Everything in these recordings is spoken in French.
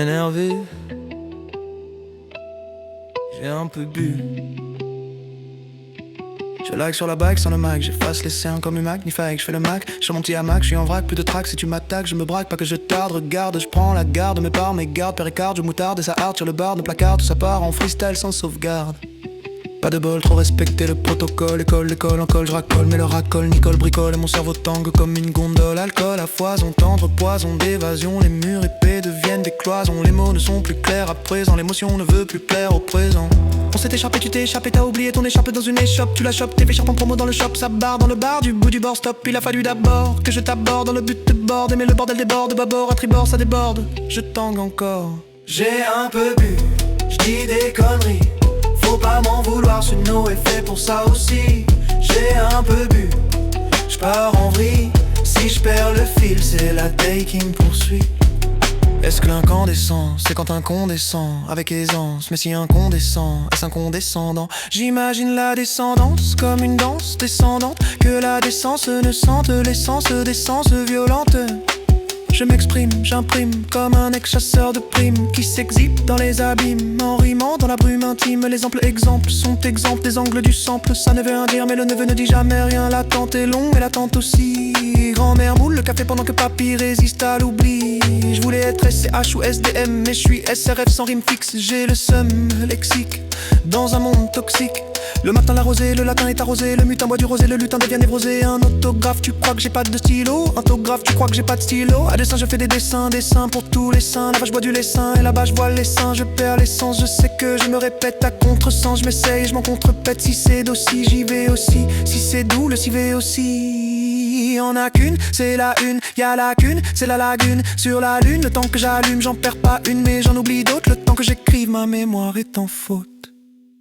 énervé. J'ai un peu bu. Je like sur la bike sans le Mac, j'efface les scènes comme une Mac, ni fake, je fais le Mac, sur mon petit hamac, je suis en vrac, plus de track, si tu m'attaques, je me braque, pas que je tarde, regarde, je prends la garde, mes parts, mes gardes, péricarde, je moutarde et ça harde sur le bar de placard, tout ça part en freestyle sans sauvegarde. Pas de bol, trop respecter le protocole, école en col, je racole, mais le racole, Nicole bricole et mon cerveau tangue comme une gondole, alcool à foison, tendre poison d'évasion, les murs épais deviennent des cloisons, les mots ne sont plus clairs à présent, l'émotion ne veut plus plaire au présent. On s'est échappé, tu t'es échappé, t'as oublié ton écharpe dans une échoppe, tu la chopes, t'es fait sharp en promo dans le shop, ça barre dans le bar du bout du bord, stop, il a fallu d'abord que je t'aborde dans le but de bord, mais le bordel déborde, de bâbord à tribord ça déborde, je tangue encore. J'ai un peu bu, j'dis des conneries. Faut pas m'en vouloir, ce no est fait pour ça aussi. J'ai un peu bu, j'pars en vrille. Si j'perds le fil, c'est la take qui me poursuit. Est-ce que l'incandescent, c'est quand un con descend avec aisance? Mais si incandescent, est-ce incondescendant? J'imagine la descendance comme une danse descendante, que la décence ne sente l'essence d'essence violente. Je m'exprime, j'imprime comme un ex-chasseur de primes qui s'exhibe dans les abîmes en rimant dans la brume intime. Les amples exemples sont exemples des angles du sample. Ça ne veut rien dire mais le neveu ne dit jamais rien. L'attente est longue mais l'attente aussi. Grand-mère moule le café pendant que papy résiste à l'oubli. Je voulais être SCH ou SDM mais je suis SRF sans rime fixe. J'ai le seum lexique dans un monde toxique. Le matin la rosée, le latin est arrosé, le mutin boit du rosé, le lutin devient névrosé. Un autographe, tu crois que j'ai pas de stylo? Un autographe, tu crois que j'ai pas de stylo? À dessin je fais des dessins pour tous les seins. Là-bas je bois du lait sain et là-bas je vois les seins. Je perds l'essence, je sais que je me répète à contre-sens. Je m'essaye, je m'en contrepète. Si c'est d'aussi, j'y vais aussi. Si c'est doux, le civet aussi. Y'en a qu'une, c'est la une. Y'a lacune, c'est la lagune. Sur la lune, le temps que j'allume, j'en perds pas une, mais j'en oublie d'autres. Le temps que j'écrive, ma mémoire est en faute.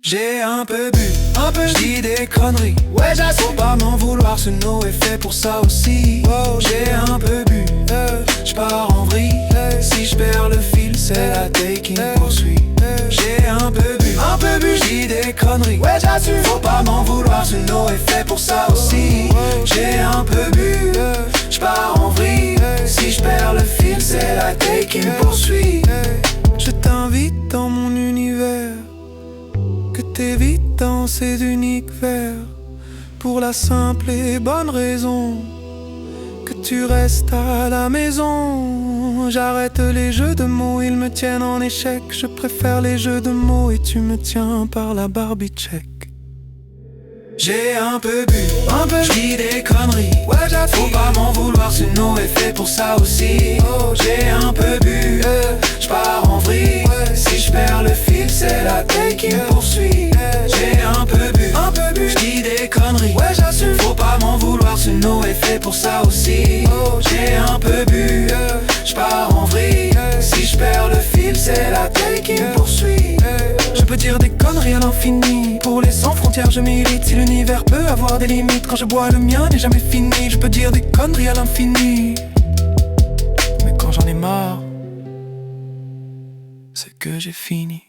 J'ai un peu bu, j'dis des conneries. Ouais, j'assume. Faut pas m'en vouloir, ce no est fait pour ça aussi. Wow, j'ai un peu bu, j'pars en vrille. Si j'perds le fil, c'est la take qui me poursuit. J'ai un peu bu, j'dis des conneries. Ouais, j'assume. Faut pas m'en vouloir, ce no est fait pour ça aussi. J'ai un peu bu, j'pars en vrille. Si j'perds le fil, c'est la take qui me poursuit. Je t'invite dans mon univers, que t'évites dans ces uniques vers, pour la simple et bonne raison que tu restes à la maison. J'arrête les jeux de mots, ils me tiennent en échec. Je préfère les jeux de mots et tu me tiens par la barbichette. J'ai un peu bu, j'dis des conneries. Ouais, faut pas m'en vouloir, ce no est fait pour ça aussi. Oh, j'ai un peu bu, j'pars en vrille. Si j'perds le fil, c'est la take qui me poursuit. J'ai un peu bu, j'dis des conneries. Ouais, j'assume. Faut pas m'en vouloir, ce no est fait pour ça aussi. Oh, j'ai un peu bu, j'pars en vrille. Si j'perds le fil, c'est la take qui me poursuit. Je peux dire des conneries à l'infini. Pour les sans frontières je milite. Si l'univers peut avoir des limites, quand je bois le mien n'est jamais fini. Je peux dire des conneries à l'infini, mais quand j'en ai marre, c'est que j'ai fini.